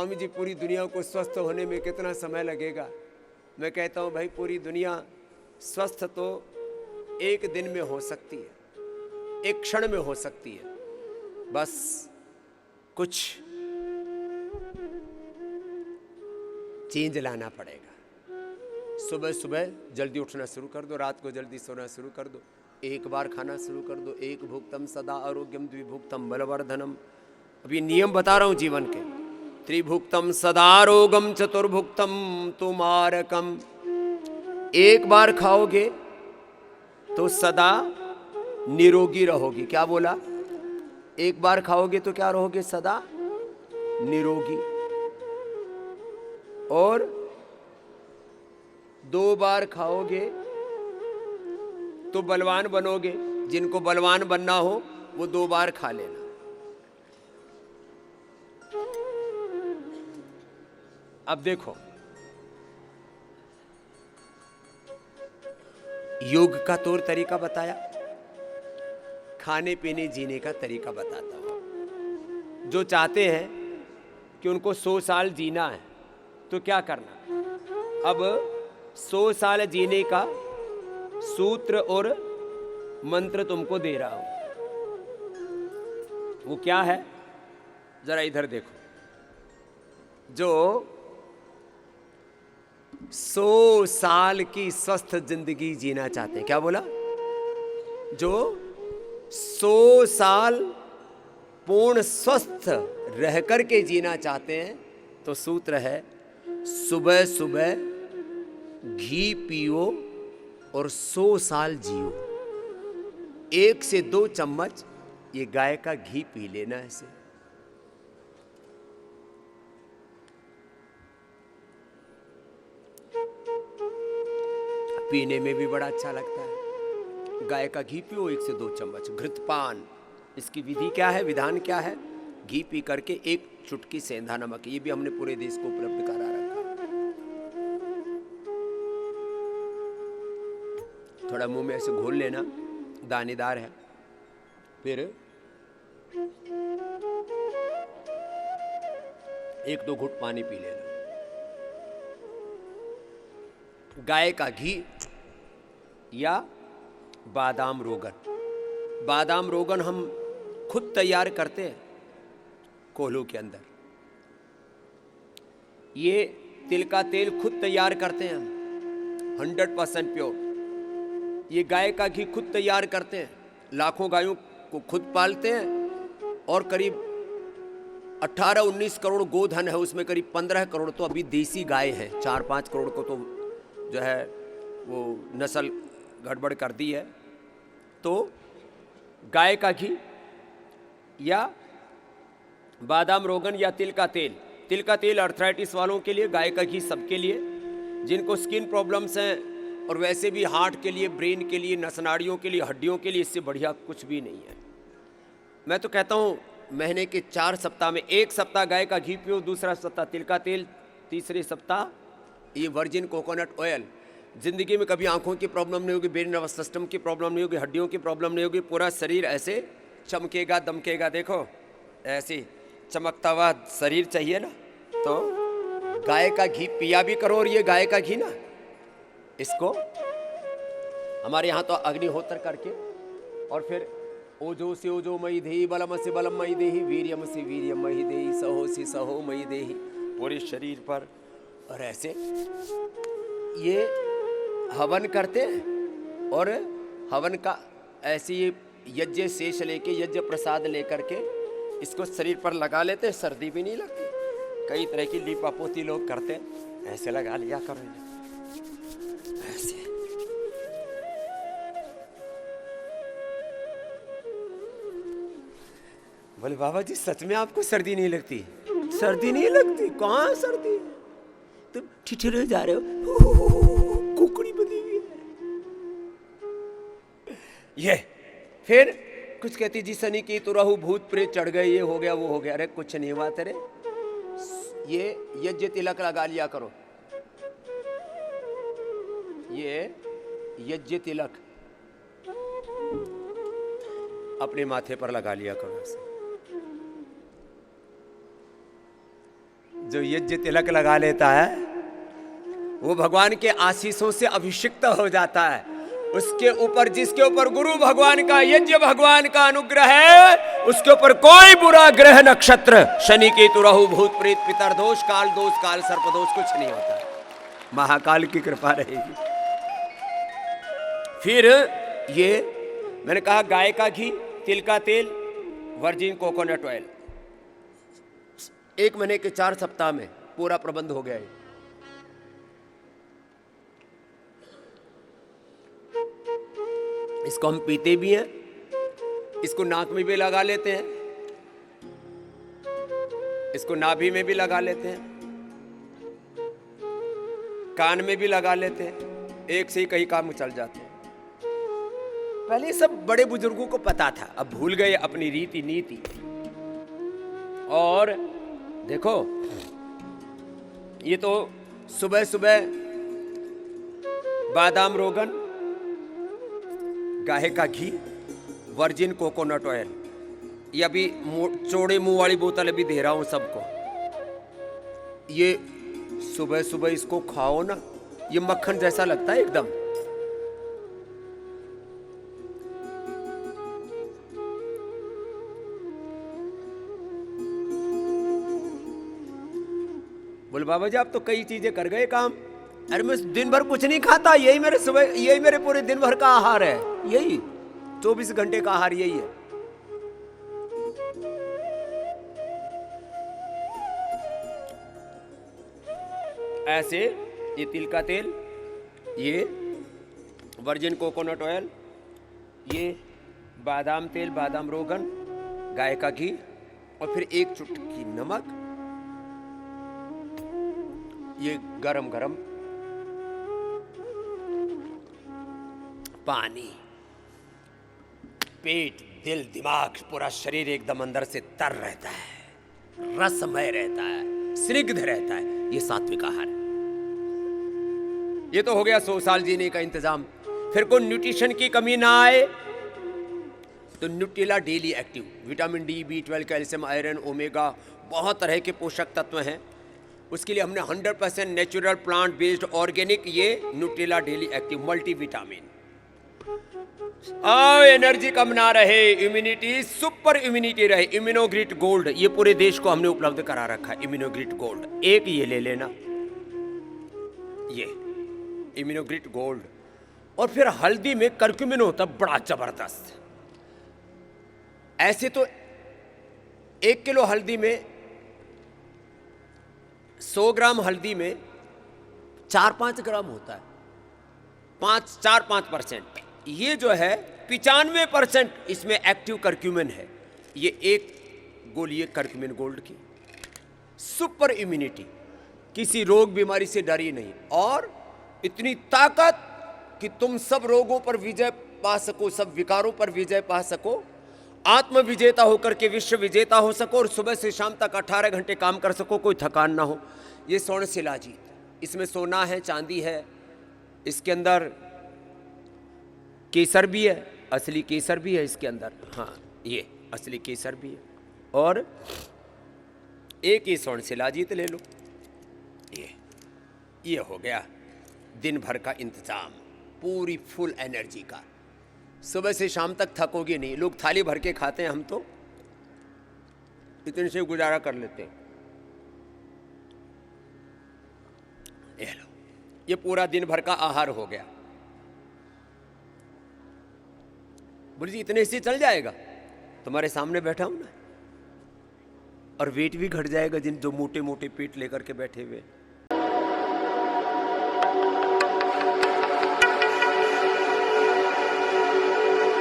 स्वामी जी पूरी दुनिया को स्वस्थ होने में कितना समय लगेगा? मैं कहता हूँ भाई पूरी दुनिया स्वस्थ तो एक दिन में हो सकती है, एक क्षण में हो सकती है, बस कुछ चेंज लाना पड़ेगा। सुबह सुबह जल्दी उठना शुरू कर दो, रात को जल्दी सोना शुरू कर दो, एक बार खाना शुरू कर दो, एक भुक्तम सदा आरोग्यम द्विभुक्तम बलवर्धनम। अभी नियम बता रहा हूं जीवन के। त्रिभुक्तम सदा रोगम चतुर्भुक्तम तुमारकम। एक बार खाओगे तो सदा निरोगी रहोगी। क्या बोला? एक बार खाओगे तो क्या रहोगे? सदा निरोगी। और 2 बार खाओगे तो बलवान बनोगे। जिनको बलवान बनना हो वो 2 बार खा लेना। अब देखो, योग का तौर तरीका बताया, खाने पीने जीने का तरीका बताता हूं। जो चाहते हैं कि उनको 100 साल जीना है तो क्या करना? अब 100 साल जीने का सूत्र और मंत्र तुमको दे रहा हूं। वो क्या है? जरा इधर देखो। जो 100 साल की स्वस्थ जिंदगी जीना चाहते हैं, क्या बोला? जो 100 साल पूर्ण स्वस्थ रह कर के जीना चाहते हैं तो सूत्र है, सुबह सुबह घी पियो और 100 साल जियो। 1 से 2 चम्मच ये गाय का घी पी लेना। ऐसे पीने में भी बड़ा अच्छा लगता है। गाय का घी पियो 1 से 2 चम्मच। घृतपान, इसकी विधि क्या है, विधान क्या है? घी पी करके 1 चुटकी सेंधा नमक, ये भी हमने पूरे देश को उपलब्ध करा रखा है। थोड़ा मुंह में ऐसे घोल लेना, दानेदार है। फिर 1-2 घुट पानी पी लेना। गाय का घी या बादाम रोगन। बादाम रोगन हम खुद तैयार करते हैं कोल्हू के अंदर। ये तिल का तेल खुद तैयार करते हैं हम, 100% प्योर। ये गाय का घी खुद तैयार करते हैं। लाखों गायों को खुद पालते हैं और करीब 18-19 करोड़ गोधन है, उसमें करीब 15 करोड़ तो अभी देसी गाय है। 4-5 करोड़ को तो जो है वो नस्ल गड़बड़ कर दी है। तो गाय का घी या बादाम रोगन या तिल का तेल। तिल का तेल अर्थराइटिस वालों के लिए, गाय का घी सबके लिए। जिनको स्किन प्रॉब्लम्स हैं और वैसे भी हार्ट के लिए, ब्रेन के लिए, नसनाड़ियों के लिए, हड्डियों के लिए इससे बढ़िया कुछ भी नहीं है। मैं तो कहता हूँ महीने के 4 सप्ताह में 1 सप्ताह गाय का घी पियो, दूसरा सप्ताह तिल का तेल, तीसरे सप्ताह ये वर्जिन कोकोनट ऑयल। जिंदगी में कभी आंखों की प्रॉब्लम नहीं होगी, ब्रेन नर्वस सिस्टम की प्रॉब्लम नहीं होगी, हड्डियों की प्रॉब्लम नहीं होगी। पूरा शरीर ऐसे चमकेगा, दमकेगा। देखो ऐसे चमकता हुआ शरीर चाहिए ना, तो गाय का घी पिया भी करो। और ये गाय का घी ना, इसको हमारे यहाँ तो अग्निहोत्र करके और फिर ओजो से ओजो मई देही, बलम से बलम मई देही, वीर्यम से वीर्यम मई देही, सहो से सहो मई देही, पूरे शरीर पर। और ऐसे ये हवन करते हैं और हवन का ऐसे ये यज्ञ शेष लेके, यज्ञ प्रसाद लेकर के इसको शरीर पर लगा लेते हैं। सर्दी भी नहीं लगती। कई तरह की लीपापोती लोग करते हैं, ऐसे लगा लिया करो ऐसे। बोले बाबा जी सच में आपको सर्दी नहीं लगती? सर्दी नहीं लगती? कहाँ सर्दी? तुम ठिठुरे जा रहे हो, कुकड़ी बनी हुई है। ये फिर कुछ कहती जी शनि की तो राहु भूत प्रेत चढ़ गए, ये हो गया वो हो गया। अरे कुछ नहीं हुआ तेरे। ये यज्ञ तिलक लगा लिया करो, ये यज्ञ तिलक अपने माथे पर लगा लिया करो ऐसे। जो यज्ञ तिलक लगा लेता है वो भगवान के आशीषों से अभिषिक्त हो जाता है। उसके ऊपर, जिसके ऊपर गुरु भगवान का, यज्ञ भगवान का अनुग्रह है, उसके ऊपर कोई बुरा ग्रह नक्षत्र, शनि केतु राहु भूत प्रेत पितर दोष काल सर्प दोष कुछ नहीं होता। महाकाल की कृपा रहेगी। फिर ये मैंने कहा गाय का घी, तिल का तेल, वर्जिन कोकोनट ऑयल, 1 महीने के 4 सप्ताह में पूरा प्रबंध हो गया है। इसको हम पीते भी हैं, इसको नाक में भी लगा लेते हैं, इसको नाभि में भी लगा लेते हैं, कान में भी लगा लेते हैं, एक से ही कई काम चल जाते हैं। पहले सब बड़े बुजुर्गों को पता था, अब भूल गए अपनी रीति नीति। और देखो ये तो सुबह सुबह बादाम रोगन, गाय का घी, वर्जिन कोकोनट ऑयल, ये अभी चौड़े मुंह वाली बोतल अभी दे रहा हूं सबको। ये सुबह सुबह इसको खाओ ना, ये मक्खन जैसा लगता है एकदम। बोले बाबा जी आप तो कई चीजें कर गए काम। अरे मैं दिन भर कुछ नहीं खाता, यही मेरे पूरे दिन भर का आहार है, यही 24 घंटे का आहार यही है। ऐसे ये तिल का तेल, ये वर्जिन कोकोनट ऑयल, ये बादाम तेल, बादाम रोगन, गाय का घी, और फिर 1 चुटकी नमक, ये गरम गरम पानी, पेट, दिल, दिमाग, पूरा शरीर एकदम अंदर से तर रहता है, रसमय रहता है, स्निग्ध रहता है। ये सात्विक आहार है। ये तो हो गया 100 साल जीने का इंतजाम। फिर कोई न्यूट्रिशन की कमी ना आए तो Nutrela daily active, vitamin D, B12, calcium, iron, omega, बहुत तरह के पोषक तत्व हैं। उसके लिए हमने 100% नेचुरल प्लांट बेस्ड ऑर्गेनिक ये Nutrela daily active multivitamin. Energy कम ना रहे, इम्यूनिटी सुपर इम्यूनिटी रहे, इम्यूनोग्रिड गोल्ड ये पूरे देश को हमने उपलब्ध करा रखा है। इम्यूनोग्रिड गोल्ड एक ये ले लेना, ये इम्यूनोग्रिड गोल्ड। और फिर हल्दी में करक्यूमिन होता बड़ा जबरदस्त। ऐसे तो 1 किलो हल्दी में, 100 ग्राम हल्दी में 4-5 ग्राम होता है, 4-5%। ये जो है 95% इसमें एक्टिव करक्यूमिन है। ये एक गोली है करक्यूमिन गोल्ड की, सुपर इम्यूनिटी, किसी रोग बीमारी से डरी नहीं, और इतनी ताकत कि तुम सब रोगों पर विजय पा सको, सब विकारों पर विजय पा सको, आत्म विजेता होकर के विश्व विजेता हो सको, और सुबह से शाम तक 18 घंटे काम कर सको, कोई थकान ना हो। ये स्वर्ण शिलाजीत, इसमें सोना है, चांदी है, इसके अंदर केसर भी है, असली केसर भी है इसके अंदर। हाँ ये असली केसर भी है। और एक ये स्वर्ण शिलाजीत ले लो। ये हो गया दिन भर का इंतजाम, पूरी फुल एनर्जी का। सुबह से शाम तक थकोगे नहीं। लोग थाली भर के खाते हैं, हम तो इतने से गुजारा कर लेते हैं। ये लो, ये पूरा दिन भर का आहार हो गया। बोले जी इतने से चल जाएगा? तुम्हारे सामने बैठा हूं ना, और वेट भी घट जाएगा। जिन जो मोटे मोटे पेट लेकर के बैठे हुए